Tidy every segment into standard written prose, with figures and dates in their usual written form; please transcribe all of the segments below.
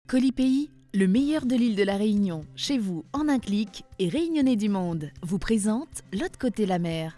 Colipaís, le meilleur de l'île de la Réunion, chez vous en un clic et Réunionnais du monde, vous présente L'autre côté la mer.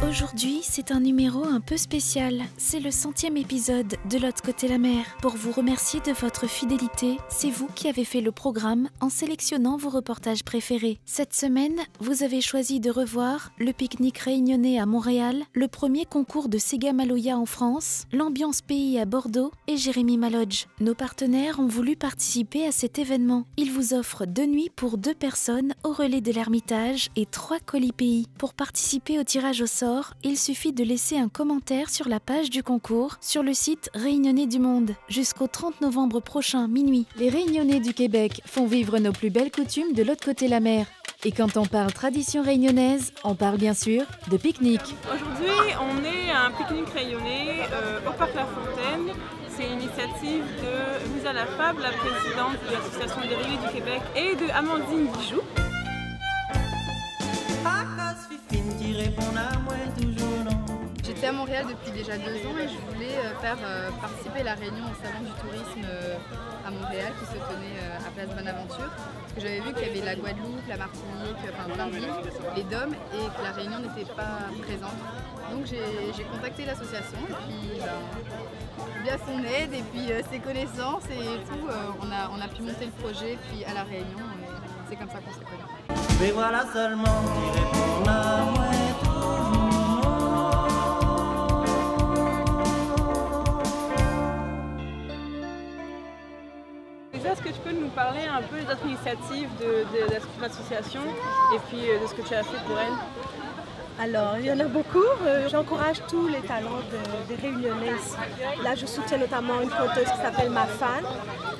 Aujourd'hui, c'est un numéro un peu spécial. C'est le 100e épisode de L'autre côté la mer. Pour vous remercier de votre fidélité, c'est vous qui avez fait le programme en sélectionnant vos reportages préférés. Cette semaine, vous avez choisi de revoir le pique-nique réunionnais à Montréal, le premier concours de Sega Maloya en France, l'ambiance pays à Bordeaux et Jérémy Malodge. Nos partenaires ont voulu participer à cet événement. Ils vous offrent 2 nuits pour 2 personnes au relais de l'Ermitage et 3 Colipaís. Pour participer au tirage au sort, il suffit de laisser un commentaire sur la page du concours sur le site Réunionnais du monde. Jusqu'au 30 novembre prochain, minuit, les Réunionnais du Québec font vivre nos plus belles coutumes de l'autre côté la mer. Et quand on parle tradition réunionnaise, on parle bien sûr de pique-nique. Aujourd'hui, on est à un pique-nique réunionnais au Parc La Fontaine. C'est une initiative de Lisa Lafave, la présidente de l'Association des Réunionnais du Québec, et de Amandine Bijoux. J'étais à Montréal depuis déjà 2 ans et je voulais faire participer la réunion au Salon du tourisme à Montréal qui se tenait à Place Bonaventure. Parce que j'avais vu qu'il y avait la Guadeloupe, la Martinique, enfin plein d'îles, les DOM, et que la réunion n'était pas présente. Donc j'ai contacté l'association et puis via son aide et puis ses connaissances et tout, on a pu monter le projet puis à la réunion et c'est comme ça qu'on s'est connus. Mais voilà seulement qui répond à moi toujours. Déjà, est-ce que tu peux nous parler un peu des autres initiatives de l'association et puis de ce que tu as fait pour elle? Alors, il y en a beaucoup. J'encourage tous les talents des Réunionnais ici. Là, je soutiens notamment une conteuse qui s'appelle Ma Fan,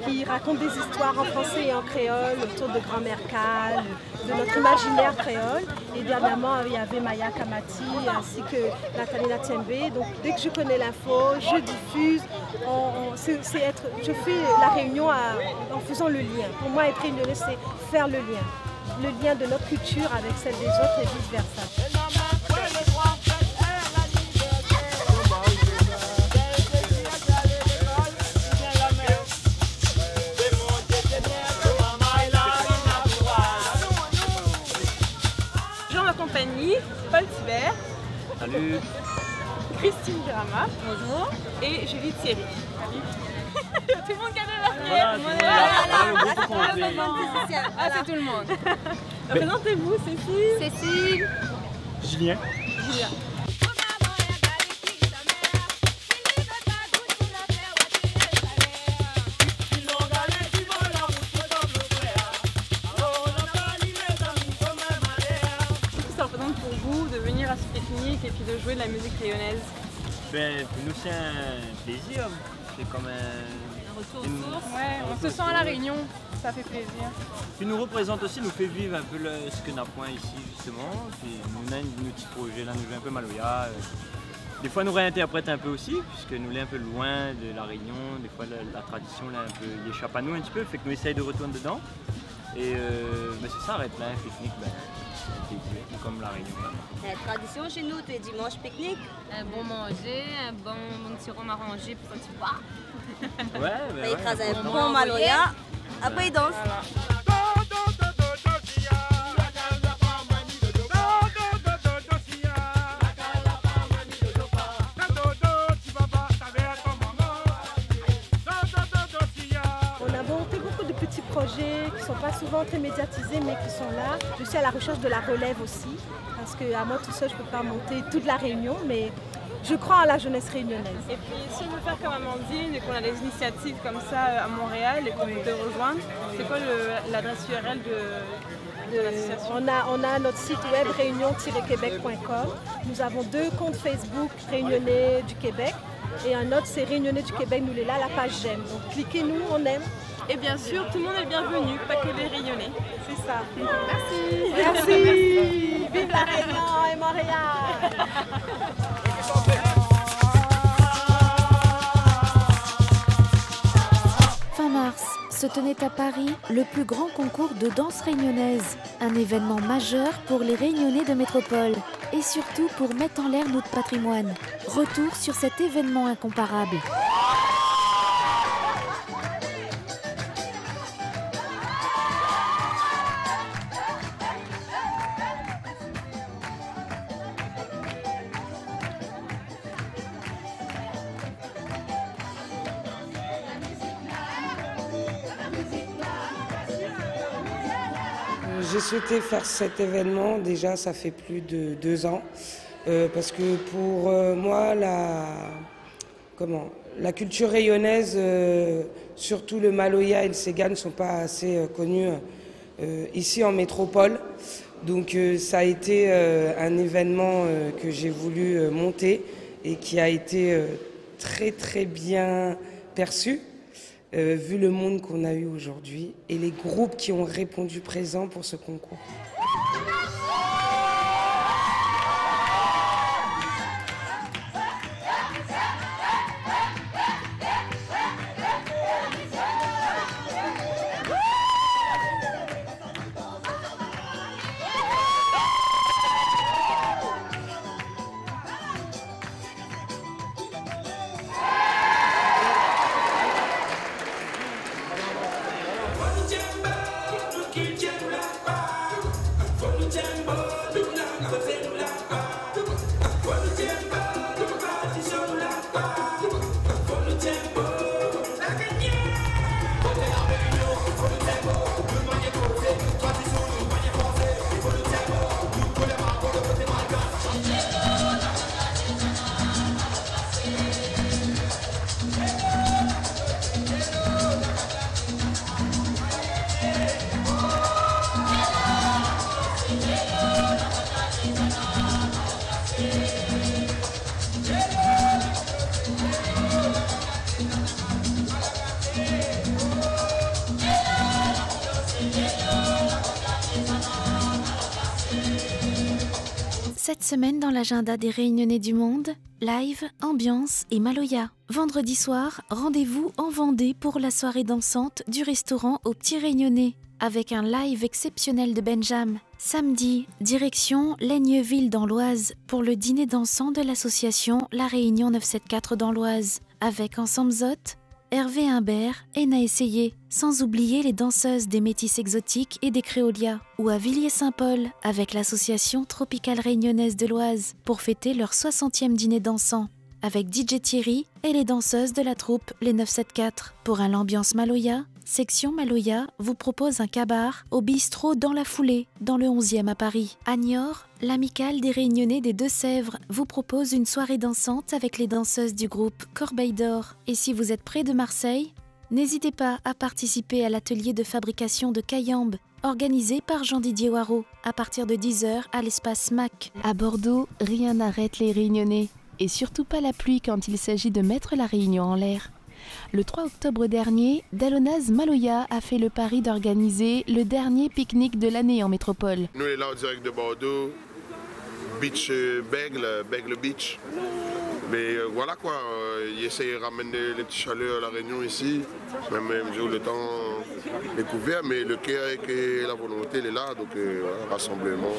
qui raconte des histoires en français et en créole autour de grand-mère Cal, de notre imaginaire créole. Et dernièrement, il y avait Maya Kamati ainsi que Nathalie Natiembe. Donc, dès que je connais l'info, je diffuse. Je fais la réunion en faisant le lien. Pour moi, être réunionnais, c'est faire le lien de notre culture avec celle des autres et vice-versa. Paul Thibert. Salut. Christine Grama. Bonjour. Et Julie Thierry. Salut. Tout le monde connaît la Ah, c'est tout le monde. Présentez-vous, Cécile. Cécile. Julien. Julien. Pour vous de venir à ce pique-nique et puis de jouer de la musique réunionnaise? Pour nous c'est un plaisir, c'est comme un retour aux sources. Ouais, on se sent à la Réunion, ça fait plaisir. Puis nous représente aussi, nous fait vivre un peu ce que n'a point ici justement. Puis nous avons nos petits projets là, nous jouons un peu Maloya. Des fois nous réinterprète un peu aussi, puisque nous sommes un peu loin de la Réunion, des fois la tradition là, un peu, il échappe à nous un petit peu, fait que nous essayons de retourner dedans. Et c'est ça, arrête là, un pique-nique, c'est un plaisir, comme la Réunion. La tradition chez nous, tous les dimanches pique-nique. Un bon manger, un bon petit rhum arrangé pour quand tu bois. Ouais, il écrase un bon maloya, après il danse. Voilà. Projets qui ne sont pas souvent très médiatisés mais qui sont là. Je suis à la recherche de la relève aussi parce qu'à moi tout seul je ne peux pas monter toute la Réunion mais je crois en la jeunesse réunionnaise. Et puis si on veut faire comme Amandine et qu'on a des initiatives comme ça à Montréal et qu'on peut te rejoindre, c'est quoi l'adresse URL de l'association? On a notre site web réunion-québec.com. Nous avons 2 comptes Facebook Réunionnais du Québec et un autre c'est Réunionnais du Québec, nous l'est là, la page j'aime. Donc cliquez-nous, on aime. Et bien sûr, tout le monde est bienvenu, pas que les Réunionnais. C'est ça. Merci. Merci. Vive la Réunion et Montréal. Fin mars, se tenait à Paris le plus grand concours de danse réunionnaise. Un événement majeur pour les Réunionnais de métropole et surtout pour mettre en l'air notre patrimoine. Retour sur cet événement incomparable. J'ai souhaité faire cet événement, déjà ça fait plus de 2 ans, parce que pour moi la culture rayonnaise, surtout le Maloya et le Sega ne sont pas assez connus ici en métropole. Donc ça a été un événement que j'ai voulu monter et qui a été très très bien perçu. Vu le monde qu'on a eu aujourd'hui et les groupes qui ont répondu présents pour ce concours. Cette semaine dans l'agenda des Réunionnais du monde, live, ambiance et Maloya. Vendredi soir, rendez-vous en Vendée pour la soirée dansante du restaurant au Petit Réunionnais, avec un live exceptionnel de Benjam. Samedi, direction Laigneville dans l'Oise pour le dîner dansant de l'association La Réunion 974 dans l'Oise, avec Ensemble Zot, Hervé Imbert et Naessayé, sans oublier les danseuses des Métis Exotiques et des Créolias, ou à Villiers-Saint-Paul avec l'association Tropicale Réunionnaise de l'Oise pour fêter leur 60e dîner dansant, avec DJ Thierry et les danseuses de la troupe Les 974. Pour un l'ambiance Maloya, Section Maloya vous propose un cabaret au bistrot dans la foulée, dans le 11e à Paris. À Niort, l'amicale des Réunionnais des Deux-Sèvres vous propose une soirée dansante avec les danseuses du groupe Corbeille d'Or. Et si vous êtes près de Marseille, n'hésitez pas à participer à l'atelier de fabrication de cayambes organisé par Jean-Didier Waro à partir de 10h à l'espace MAC. À Bordeaux, rien n'arrête les Réunionnais. Et surtout pas la pluie quand il s'agit de mettre la Réunion en l'air. Le 3 octobre dernier, Dalonaz Maloya a fait le pari d'organiser le dernier pique-nique de l'année en métropole. Nous, on est là en direct de Bordeaux, Beach Bègle Beach. Mais voilà quoi, ils essayent de ramener les petites chaleurs à la Réunion ici, même jour le temps est couvert, mais le cœur et la volonté elle est là, donc voilà, rassemblement.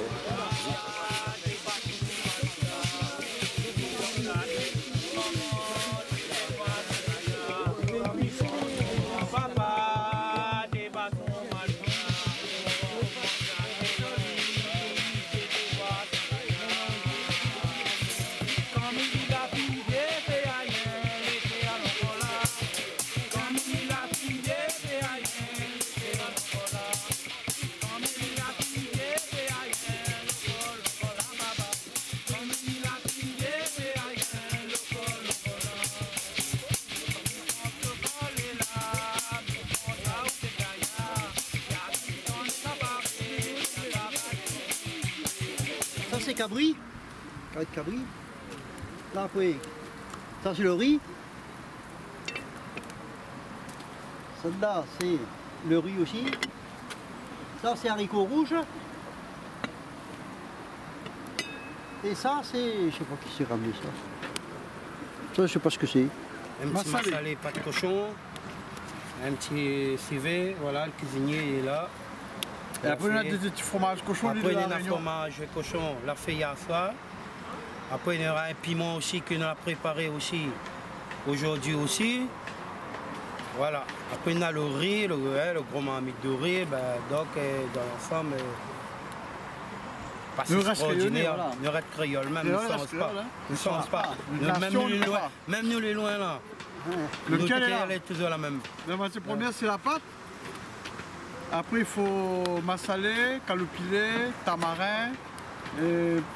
C'est cabri, cabri. Là, oui. Ça, c'est le riz. Celle-là, c'est le riz aussi. Ça, c'est haricots rouges. Et ça, c'est... Je sais pas qui s'est ramené ça. Ça, je sais pas ce que c'est. Un petit massalé, pas de cochon. un petit civet, voilà, le cuisinier est là. Et après, on a des petits fromages cochons. Après, il y a un fromage cochon, l'a fait hier soir. Après, il y aura un piment aussi qu'on a préparé aussi aujourd'hui aussi. Voilà. Après, on a le riz, le gros marmite de riz. Ben, donc, dans l'ensemble, pas si extraordinaire. Voilà. Le reste créole, même, ne change pas. Ne change pas. Même nous, les loin là. Lequel est toujours la même. La matière première, c'est la pâte. Après, il faut massaler, calopilé, tamarin,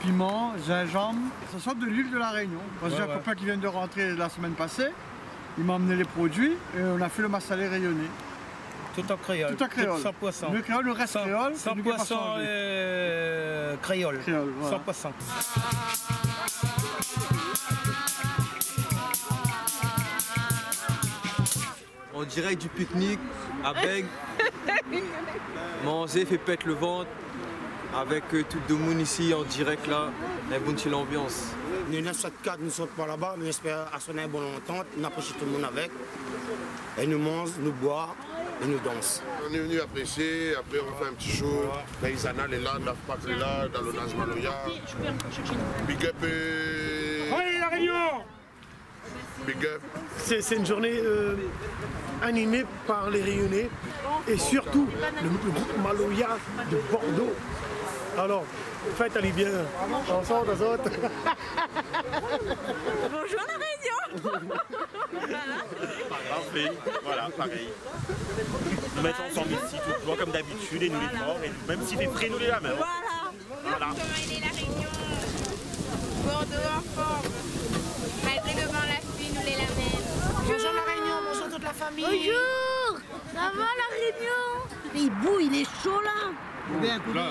piment, gingembre. Ça sort de l'île de la Réunion. J'ai un copain qui vient de rentrer la semaine passée. Il m'a amené les produits et on a fait le massalé rayonné. Tout en créole. Tout en créole. Sans poisson. Le créole, le reste créole. Sans poisson créole. Voilà. Sans poisson. En direct du pique-nique à Bègue, manger, fait pète le ventre, avec tout le monde ici en direct là, la bonne l'ambiance. Nous sommes 4, nous ne sommes pas là-bas, mais j'espère à son une bonne entente, nous apprécions tout le monde avec, et nous mangeons, nous boivons et nous dansons. On est venu apprécier, après on fait un petit show, Isana est là, Nafpak est là, dans le Nage Maloya, Big Up Allez la Réunion. Big Up. C'est une journée animée par les Réunionnais et surtout le groupe Maloya de Bordeaux. Alors, faites allez bien, ensemble, aux autres. Bonjour la Réunion. Parfait, voilà, pareil. Nous mettons ensemble ici, tout le monde comme d'habitude, et nous les forts, et même s'il fait frais, nous les la main. Voilà. Comment il est la Réunion. Bordeaux en forme. Malgré le vent, la pluie, nous les la main. Bonjour la Réunion, bonjour toute la famille. Bonjour. Ça va la Réunion? Il boue, il est chaud là. Là, il boue là.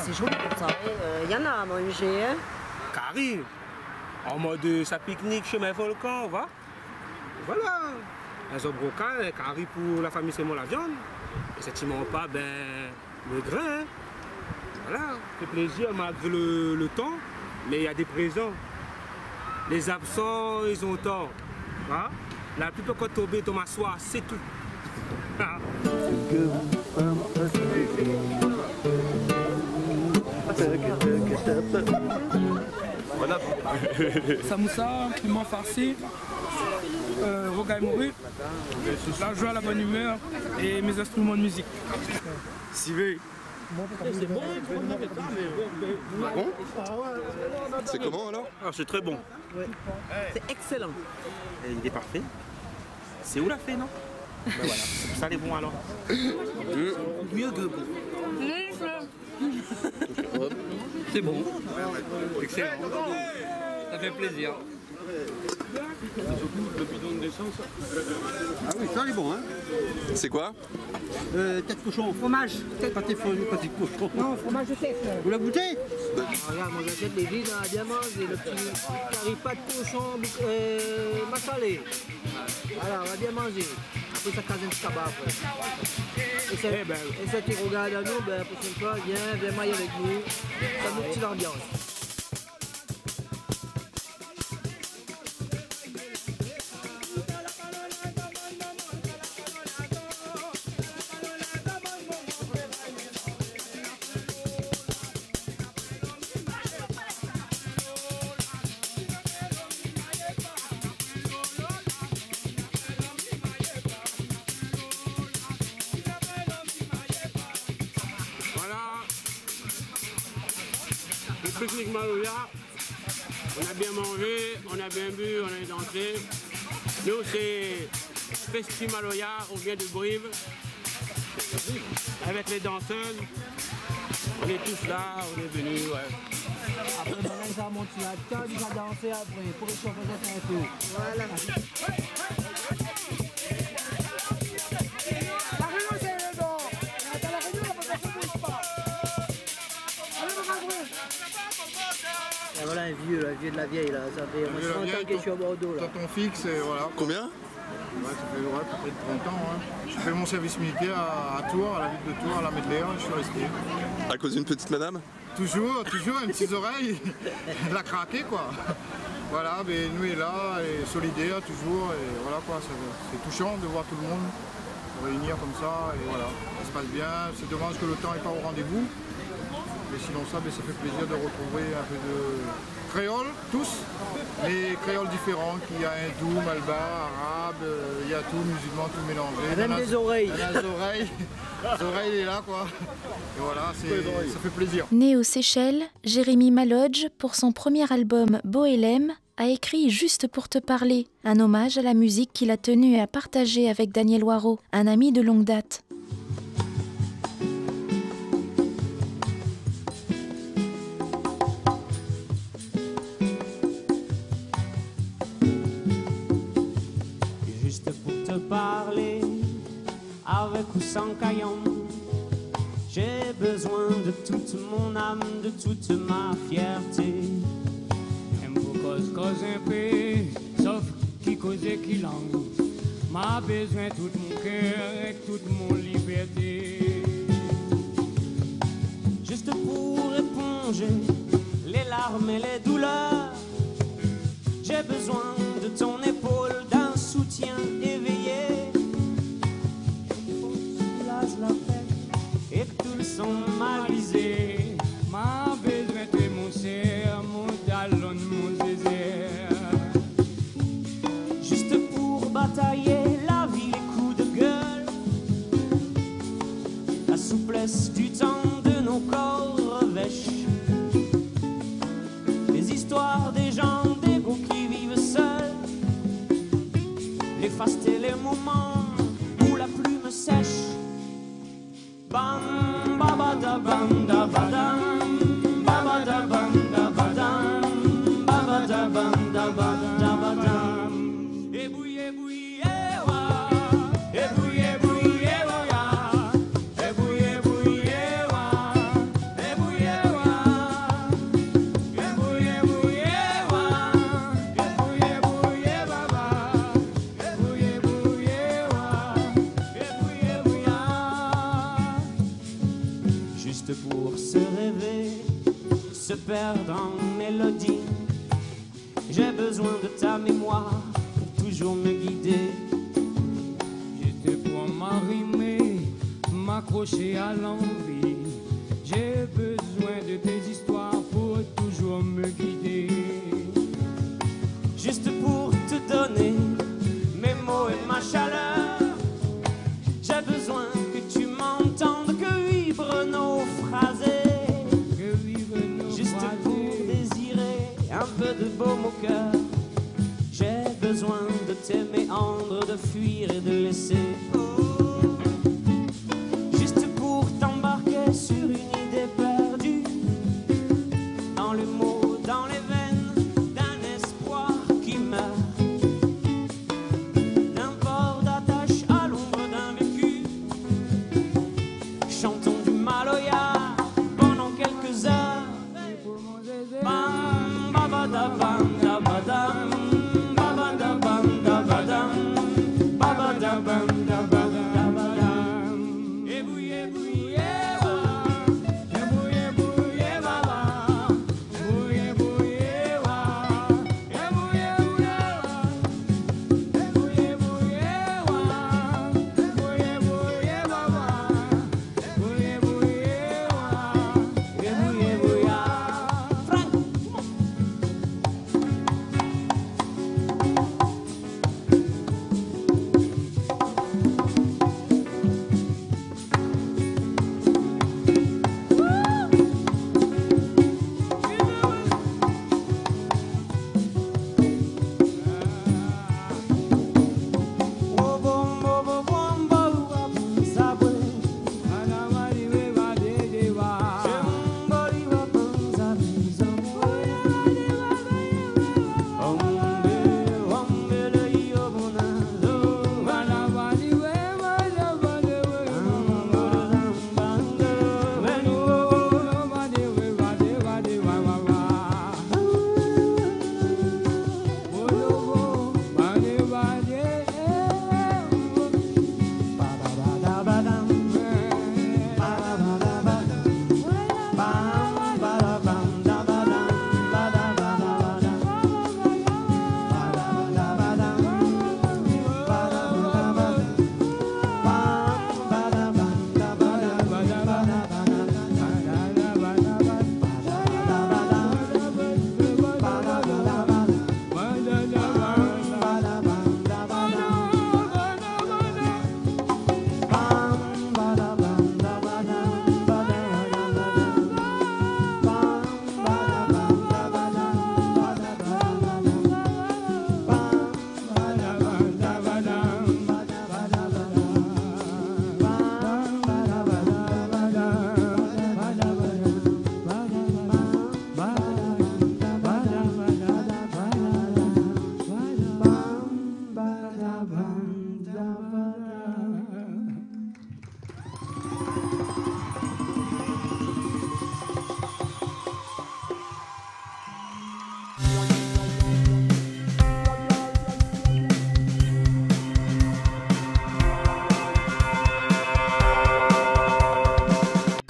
C'est chaud comme ça. Il y en a à manger. Hein. Carré. En mode ça pique-nique chez mes volcans, va. Voilà. Un zobroca, un carré pour la famille, c'est moi la viande. Et si tu ne manges pas, ben, le grain. Hein. Voilà, c'est plaisir malgré le temps, mais il y a des présents. Les absents, ils ont tort. Hein? La plupart quand tomber dans ma soie, c'est tout. Voilà. Samoussa, piment farci, rogaille morue, la joie, la bonne humeur et mes instruments de musique. Civet. C'est bon, bon. C'est comment alors? C'est très bon. C'est excellent. Et il est parfait. C'est où la fée, non? Ben voilà, c'est pour ça les bons alors. Mieux que bon. C'est bon. Excellent. Ça fait plaisir. Le bidon d'essence. Ah oui, ça il est bon, hein. C'est quoi? Tête cochon. Fromage. Pâté cochon. Non, fromage de tête. Vous la goûtez? Regarde, moi j'achète les vides, on a bien mangé, le petit carré pas de cochon massalé. Voilà, on va bien manger. Après ça casse un petit tabac après. Et ça tu regardes à nous, ben, la prochaine fois, viens mailler avec nous. Ça nous petite ambiance. Pique-nique Maloya, on a bien mangé, on a bien bu, on a dansé. Nous c'est Festi Maloya, on vient de Brive, avec les danseuses. On est tous là, on est venus. Ouais. Après maintenant ça monte la table, il va danser après, pour les chauffer un peu. Voilà. Voilà un vieux de la vieille là, ça fait 30 ans que je suis à Bordeaux là. Tonton fixe et voilà. Combien? Ouais, ça fait près de 30 ans. Hein. Je fais mon service militaire à Tours, à la ville de Tours, à la Médéa, je suis resté. À cause d'une petite madame? Toujours, une petite oreille. Elle a craqué quoi. Voilà, mais nous est là, et solidaire toujours, et voilà quoi, c'est touchant de voir tout le monde se réunir comme ça, et voilà, ça se passe bien. C'est dommage que le temps n'est pas au rendez-vous, mais sinon ça fait plaisir de retrouver un peu de créole, tous, mais créoles différents, qu'il y a hindou, malba, arabe, il y a tout, musulman, tout mélangé. Même des oreilles. Les oreilles, les oreilles, il est là quoi. Et voilà, ça fait plaisir. Né aux Seychelles, Jérémy Malodge, pour son premier album Boélem, a écrit Juste pour te parler, un hommage à la musique qu'il a tenu à partager avec Daniel Waro, un ami de longue date. Juste pour te parler, avec ou sans caillon, j'ai besoin de toute mon âme, de toute ma fierté. Cause un peu, sauf qui cause qui langue. M'a besoin tout mon cœur et toute mon liberté. Juste pour éponger les larmes et les douleurs, j'ai besoin de ton épaule, d'un soutien éveillé. Soulage la peine et que tout le son malisé. M'a besoin de mon cerf, mon talon, mon désert. Juste pour batailler la vie, les coups de gueule, la souplesse du temps de nos corps revêche les histoires des gens d'égo qui vivent seuls, les fastes et les moments où la plume sèche. Bam, babada, bam, da, badam. Juste pour se rêver, se perdre en mélodie, j'ai besoin de ta mémoire pour toujours me guider. J'étais pour m'arrimer, m'accrocher à l'envie. J'ai besoin de tes histoires pour toujours me guider. Juste pour te donner mes mots et ma chaleur, j'ai besoin que tu m'entendes, que vibrent nos phrases. Juste pour désirer un peu de baume au cœur, j'ai besoin de tes méandres, de fuir et de laisser. Juste pour t'embarquer sur une idée perdue, dans les mots, dans les veines d'un espoir qui meurt. D'un port d'attache à l'ombre d'un vécu, chantons du Maloya pendant quelques heures. Bam, babada, bam, da, badam, babada, bam, da, badam, babada, bam, da, badam.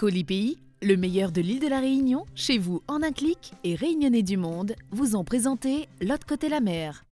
Colipi, le meilleur de l'île de la Réunion, chez vous en un clic, et Réunionnais du monde vous ont présenté L'autre côté la mer.